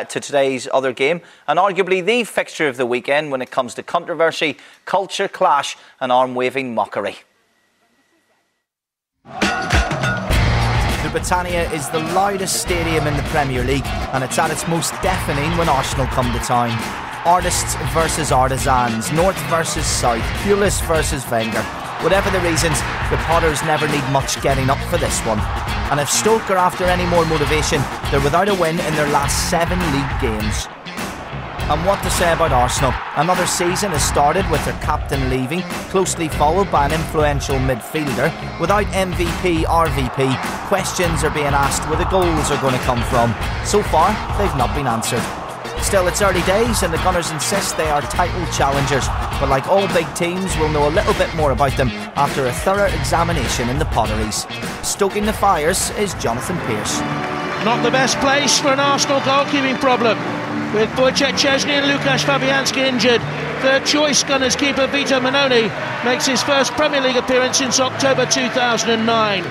to today's other game, and arguably the fixture of the weekend when it comes to controversy, culture clash and arm-waving mockery. The Britannia is the loudest stadium in the Premier League, and it's at its most deafening when Arsenal come to town. Artists versus artisans, North versus South, Pulis versus Wenger. Whatever the reasons, the Potters never need much getting up for this one. And if Stoke are after any more motivation, they're without a win in their last 7 league games. And what to say about Arsenal? Another season has started with their captain leaving, closely followed by an influential midfielder. Without MVP, RVP, questions are being asked where the goals are going to come from. So far, they've not been answered. Still, it's early days and the Gunners insist they are title challengers, but like all big teams, we'll know a little bit more about them after a thorough examination in the Potteries. Stoking the fires is Jonathan Pearce. Not the best place for an Arsenal goalkeeping problem, with Wojciech Szczesny and Łukasz Fabianski injured. Third choice Gunners keeper Vito Mannone makes his first Premier League appearance since October 2009.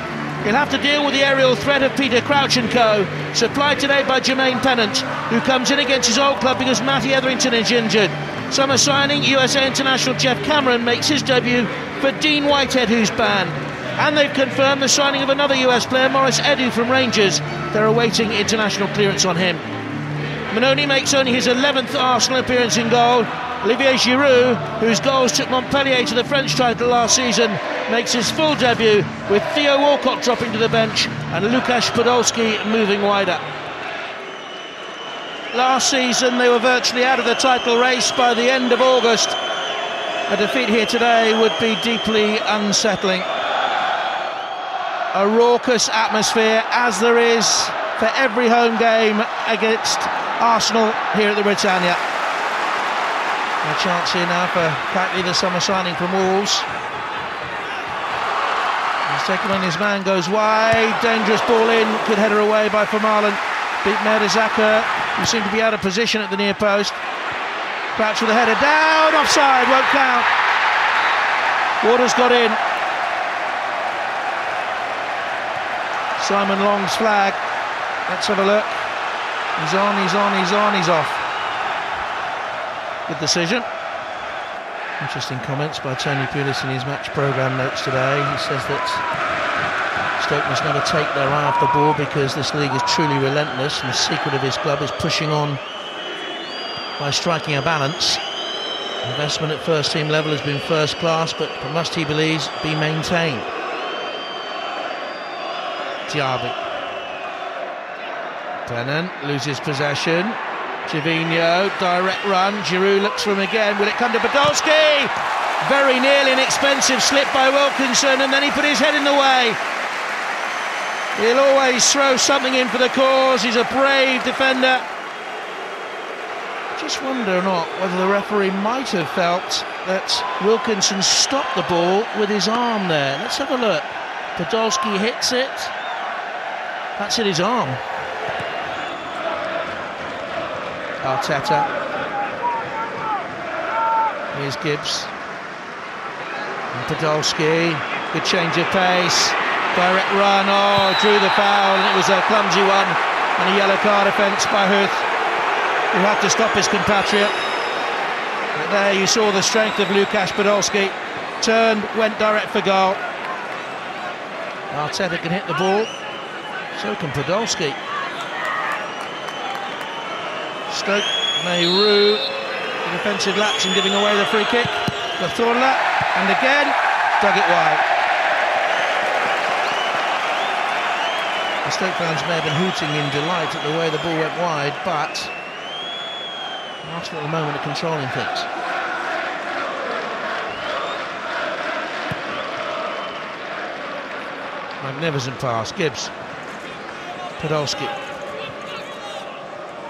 He'll have to deal with the aerial threat of Peter Crouch & Co, supplied today by Jermaine Pennant, who comes in against his old club because Matty Etherington is injured. Summer signing USA international Jeff Cameron makes his debut for Dean Whitehead, who's banned. And they've confirmed the signing of another US player, Maurice Edu from Rangers. They're awaiting international clearance on him. Mannone makes only his 11th Arsenal appearance in goal. Olivier Giroud, whose goals took Montpellier to the French title last season, makes his full debut, with Theo Walcott dropping to the bench and Łukasz Podolski moving wider. Last season they were virtually out of the title race by the end of August. A defeat here today would be deeply unsettling. A raucous atmosphere, as there is for every home game against Arsenal here at the Britannia. A chance here now for Catley, the summer signing from Wolves. He's taken on his man, goes wide, dangerous ball in, good header away by Vermaelen. Beat Mertesacker, who seemed to be out of position at the near post. Crouch with a header down, offside, won't count. Waters got in. Simon Long's flag. Let's have a look. He's on, he's on, he's on, he's off. Good decision. Interesting comments by Tony Pulis in his match programme notes today. He says that Stoke must never take their eye off the ball because this league is truly relentless, and the secret of his club is pushing on by striking a balance. Investment at first team level has been first class, but must, he believes, be maintained. Diaby. Pennant loses possession. Gervinho, direct run, Giroud looks for him again, will it come to Podolski? Very nearly an expensive slip by Wilkinson, and then he put his head in the way. He'll always throw something in for the cause, he's a brave defender. Just wonder or not whether the referee might have felt that Wilkinson stopped the ball with his arm there. Let's have a look. Podolski hits it, that's in his arm. Arteta. Here's Gibbs. And Podolski. Good change of pace. Direct run. Oh, drew the foul, and it was a clumsy one. And a yellow card offence by Huth, who had to stop his compatriot. But there you saw the strength of Łukasz Podolski. Turned, went direct for goal. Arteta can hit the ball. So can Podolski. Stoke may rue the defensive lapse in giving away the free kick. Cazorla, and again, dug it wide. The Stoke fans may have been hooting in delight at the way the ball went wide, but Arsenal at the moment are controlling things. Magnificent pass, Gibbs. Podolski.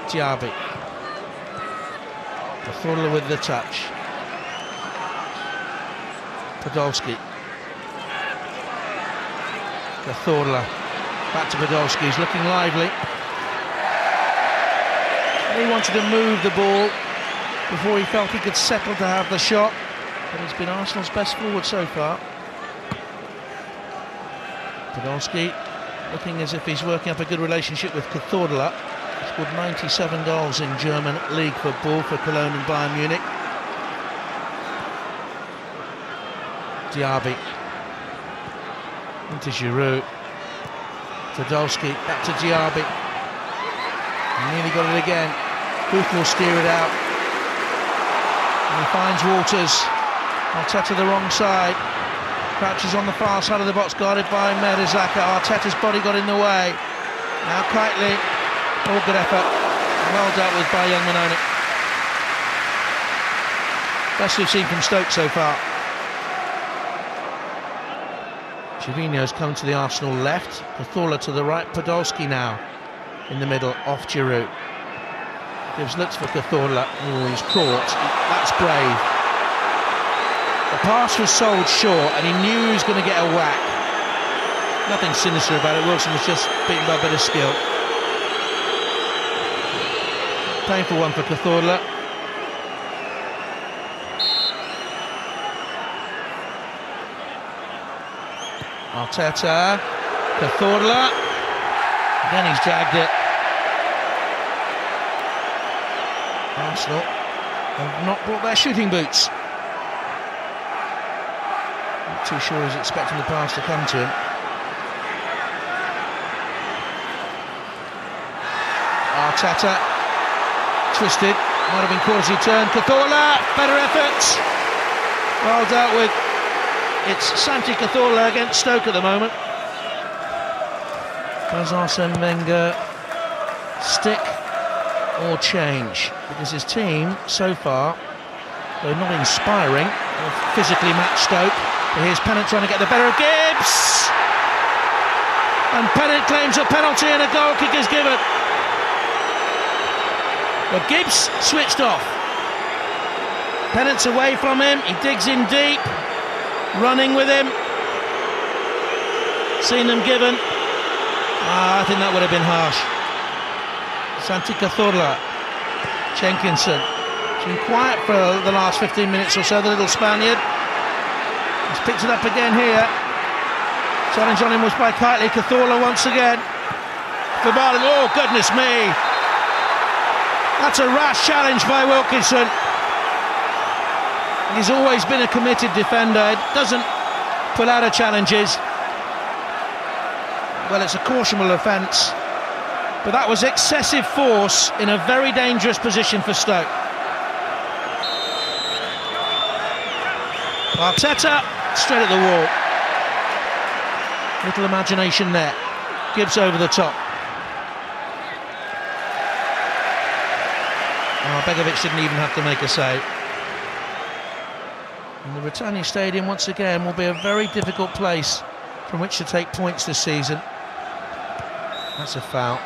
Diaby. Cazorla with the touch. Podolski. Cazorla. Back to Podolski, he's looking lively. He wanted to move the ball before he felt he could settle to have the shot, but he's been Arsenal's best forward so far. Podolski looking as if he's working up a good relationship with Cazorla. Scored 97 goals in German league football for Cologne and Bayern Munich. Diaby into Giroud. Podolski back to Diaby. Nearly got it again. Booth will steer it out. And he finds Walters. Arteta the wrong side. Crouches on the far side of the box, guarded by Mertesacker. Arteta's body got in the way. Now Keightley. All good effort. Well dealt with by young Mannone. Best we've seen from Stoke so far. Gervinho's come to the Arsenal left. Cazorla to the right. Podolski now in the middle, off Giroud. Gives looks for Cazorla. Oh, he's caught. That's brave. The pass was sold short and he knew he was going to get a whack. Nothing sinister about it. Wilson was just beaten by a bit of skill. Painful one for Cazorla. Arteta, Cazorla. Again he's dragged it. Arsenal have not brought their shooting boots. Not too sure he's expecting the pass to come to him. Arteta, twisted, might have been caught as he turned. Cazorla, better efforts. Well dealt with. It's Santi Cazorla against Stoke at the moment. Does Arsene Wenger stick or change? Because his team so far, though not inspiring, have physically matched Stoke. But here's Pennant trying to get the better of Gibbs, and Pennant claims a penalty and a goal kick is given. But Gibbs switched off. Pennant's away from him. He digs in deep, running with him. Seen them given. I think that would have been harsh. Santi Cazorla. Jenkinson. He's been quiet for the last 15 minutes or so, the little Spaniard. He's picked it up again here. Challenge on him was by Keightley. Cazorla once again. For Barlin. Oh, goodness me. That's a rash challenge by Wilkinson. He's always been a committed defender. Doesn't pull out of challenges. Well, it's a cautionable offence, but that was excessive force in a very dangerous position for Stoke. Arteta straight at the wall. Little imagination there. Gibbs over the top. Oh, Begovic didn't even have to make a save. And the Britannia Stadium once again will be a very difficult place from which to take points this season. That's a foul.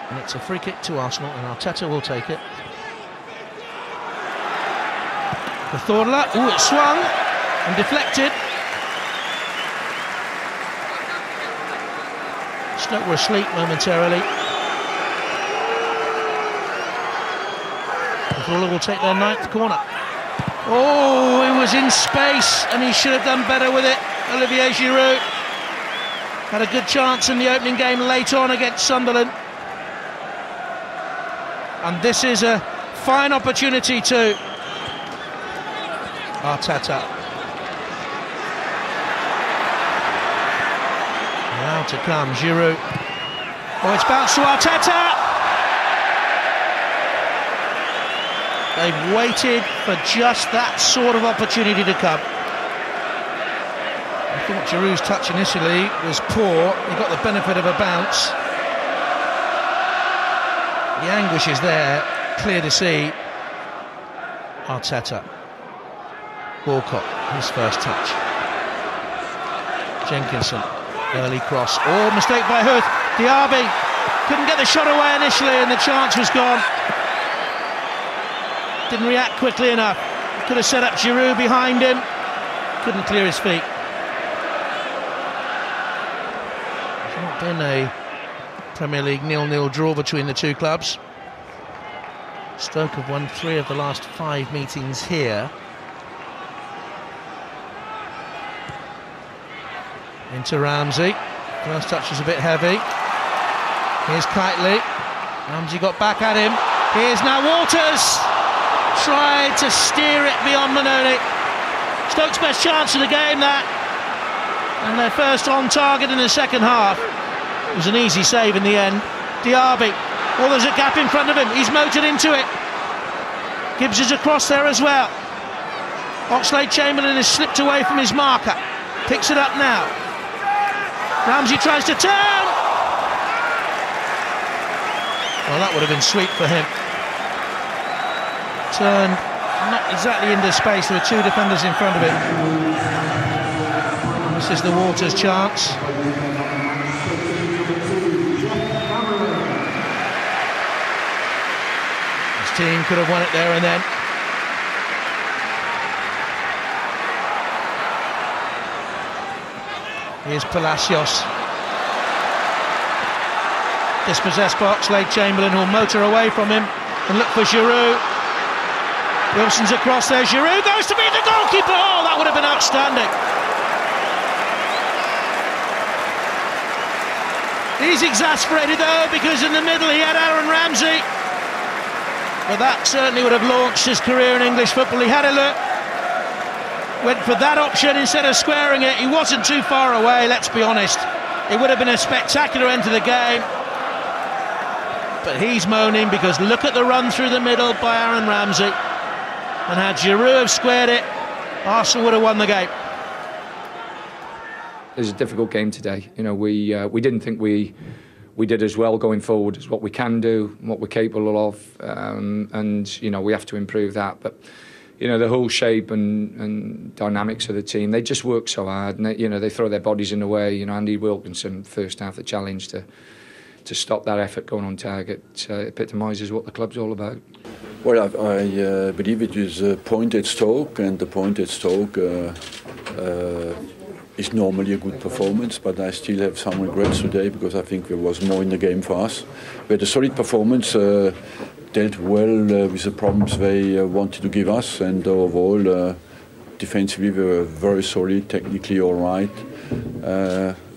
And it's a free kick to Arsenal, and Arteta will take it. Cazorla, ooh, it swung and deflected. Stoke were asleep momentarily. Cazorla will take their 9th corner. Oh, he was in space and he should have done better with it. Olivier Giroud had a good chance in the opening game late on against Sunderland. And this is a fine opportunity to Arteta. Now to come, Giroud. Oh, it's bounced to Arteta. They've waited for just that sort of opportunity to come. I thought Giroud's touch initially was poor. He got the benefit of a bounce. The anguish is there, clear to see. Arteta. Walcott, his first touch. Jenkinson, early cross. Oh, mistake by Huth. Diaby couldn't get the shot away initially and the chance was gone. Didn't react quickly enough. Could have set up Giroud behind him. Couldn't clear his feet. There's not been a Premier League 0-0 draw between the two clubs. Stoke have won 3 of the last 5 meetings here. Into Ramsey. First touch is a bit heavy. Here's Kitely. Ramsey got back at him. Here's now Walters. Tried to steer it beyond Manoni. Stoke's best chance of the game, that. And their first on target in the second half. It was an easy save in the end. Diaby. Oh, there's a gap in front of him. He's motored into it. Gibbs is across there as well. Oxlade-Chamberlain has slipped away from his marker. Picks it up now. Ramsey tries to turn. Well, that would have been sweet for him. Turned not exactly into space. There were two defenders in front of him. This is the Walters chance. His team could have won it there and then. Here's Palacios. Dispossessed by Oxlade-Chamberlain, who'll motor away from him and look for Giroud. Wilson's across there. Giroud goes to beat the goalkeeper. Oh, that would have been outstanding. He's exasperated though, because in the middle he had Aaron Ramsey. But that certainly would have launched his career in English football. He had a look. Went for that option instead of squaring it. He wasn't too far away, let's be honest. It would have been a spectacular end to the game. But he's moaning because look at the run through the middle by Aaron Ramsey. And had Giroud have squared it, Arsenal would have won the game. It was a difficult game today. You know, we didn't think we did as well going forward as what we can do, what we're capable of, and you know we have to improve that. But you know the whole shape and dynamics of the team, they just work so hard, and they throw their bodies in the way. You know, Andy Wilkinson first half, the challenge to stop that effort going on target epitomises what the club's all about. Well, I believe it is a point at Stoke, and the point at Stoke is normally a good performance, but I still have some regrets today because I think there was more in the game for us. We had a solid performance, dealt well with the problems they wanted to give us, and overall, defensively we were very solid, technically all right.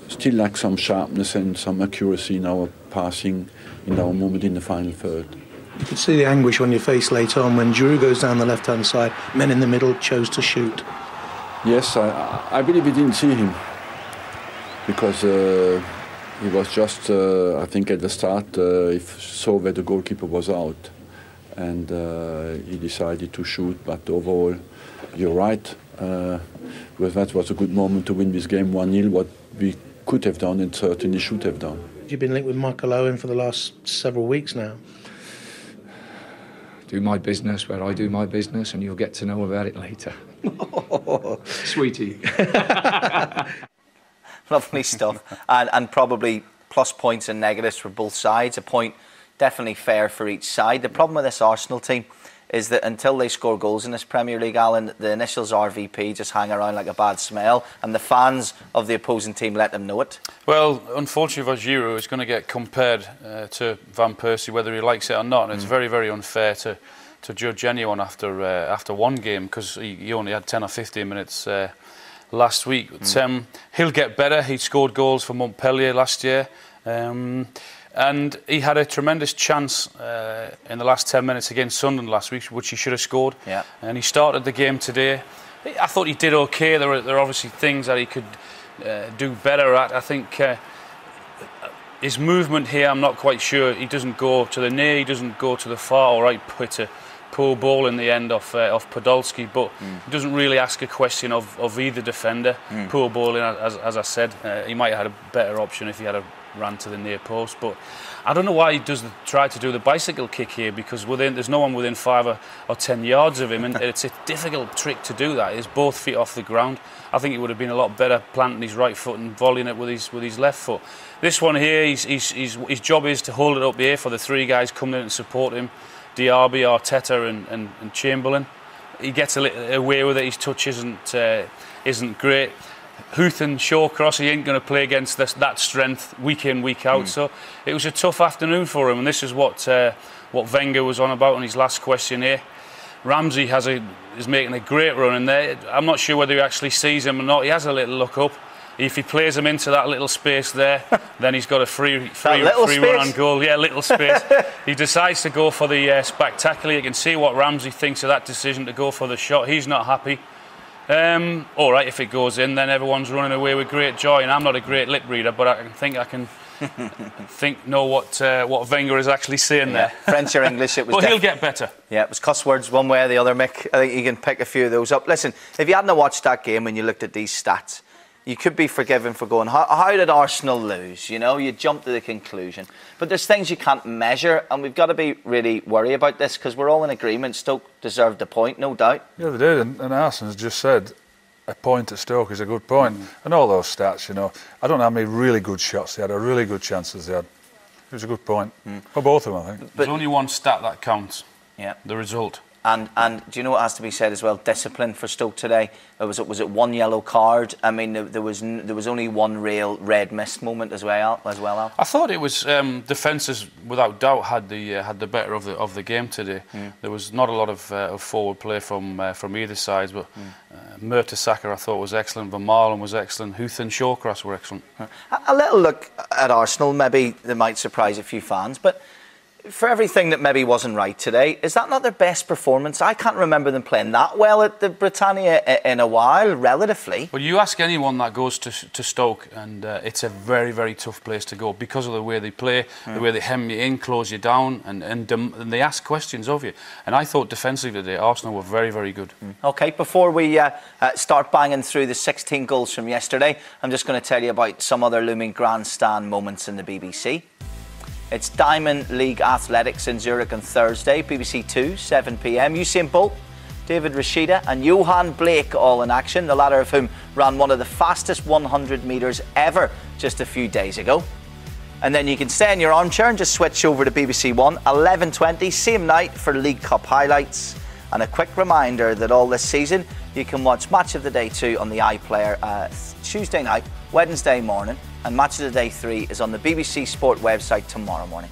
Still lack some sharpness and some accuracy in our passing in our movement in the final third. You could see the anguish on your face later on when Giroud goes down the left-hand side. Men in the middle chose to shoot. Yes, I believe we didn't see him because he was just, I think at the start, he saw that the goalkeeper was out and he decided to shoot. But overall, you're right. Well, that was a good moment to win this game 1-0, what we could have done and certainly should have done. You've been linked with Michael Owen for the last several weeks now. Do my business where I do my business, and you'll get to know about it later. Sweetie. Lovely stuff. And probably plus points and negatives for both sides. A point definitely fair for each side. The problem with this Arsenal team is that until they score goals in this Premier League, Alan, the initials RVP just hang around like a bad smell, and the fans of the opposing team let them know it. Well, unfortunately for Giroud, it's going to get compared to Van Persie, whether he likes it or not, and it's very, very unfair to judge anyone after one game, because he only had 10 or 15 minutes last week. He'll get better. He scored goals for Montpellier last year. And he had a tremendous chance in the last 10 minutes against Sunderland last week, which he should have scored. Yeah. And he started the game today. I thought he did okay. There are obviously things that he could do better at. I think his movement here, I'm not quite sure. He doesn't go to the near, he doesn't go to the far. All right, put a poor ball in the end off Podolski, but he doesn't really ask a question of either defender. Poor ball in, as I said. He might have had a better option if he had a ran to the near post, but I don't know why he does try to do the bicycle kick here, because there's no one within 5 or 10 yards of him, and it's a difficult trick to do that. It's both feet off the ground. I think it would have been a lot better planting his right foot and volleying it with his left foot. This one here, his job is to hold it up here for the three guys coming in and support him, Diaby, Arteta and Chamberlain. He gets a little away with it. His touch isn't great. Huth and Shawcross, he ain't going to play against that strength week in, week out. So it was a tough afternoon for him, and this is what Wenger was on about in his last question here. Ramsey is making a great run in there. I'm not sure whether he actually sees him or not. He has a little look up, if he plays him into that little space there, then he's got a free run on goal. Yeah, little space. He decides to go for the spectacular. You can see what Ramsey thinks of that decision to go for the shot. He's not happy. All right, if it goes in, then everyone's running away with great joy. And I'm not a great lip reader, but I can know what Wenger is actually saying there. French or English, it was. But he'll get better. Yeah, it was cuss words one way or the other, Mick. I think you can pick a few of those up. Listen, if you hadn't watched that game when you looked at these stats, you could be forgiven for going, how did Arsenal lose? You know, you jump to the conclusion. But there's things you can't measure, and we've got to be really worried about this because we're all in agreement. Stoke deserved a point, no doubt. Yeah, they did, and Arsenal's just said a point at Stoke is a good point. And all those stats, you know, I don't know how many really good shots they had, or really good chances they had. It was a good point for both of them, I think. But there's only one stat that counts. Yeah. The result. And do you know what has to be said as well? Discipline for Stoke today. Was it one yellow card? I mean, there was only one real red mist moment as well. Al? I thought it was defences without doubt had the better of the game today. There was not a lot of forward play from either side, but Mertesacker I thought was excellent. Van Marlen was excellent. Huth and Shawcross were excellent. A little look at Arsenal. Maybe they might surprise a few fans, but for everything that maybe wasn't right today, is that not their best performance? I can't remember them playing that well at the Britannia in a while, relatively. Well, you ask anyone that goes to Stoke, and it's a very, very tough place to go because of the way they play, the way they hem you in, close you down, and they ask questions of you. And I thought defensively today, Arsenal were very, very good. OK, before we start banging through the 16 goals from yesterday, I'm just going to tell you about some other looming grandstand moments in the BBC. It's Diamond League Athletics in Zurich on Thursday, BBC 2, 7 p.m. Usain Bolt, David Rashida and Johan Blake all in action, the latter of whom ran one of the fastest 100 metres ever just a few days ago. And then you can stay in your armchair and just switch over to BBC 1, 11:20, same night for League Cup highlights. And a quick reminder that all this season you can watch Match of the Day 2 on the iPlayer Tuesday night, Wednesday morning, and Match of the Day 3 is on the BBC Sport website tomorrow morning.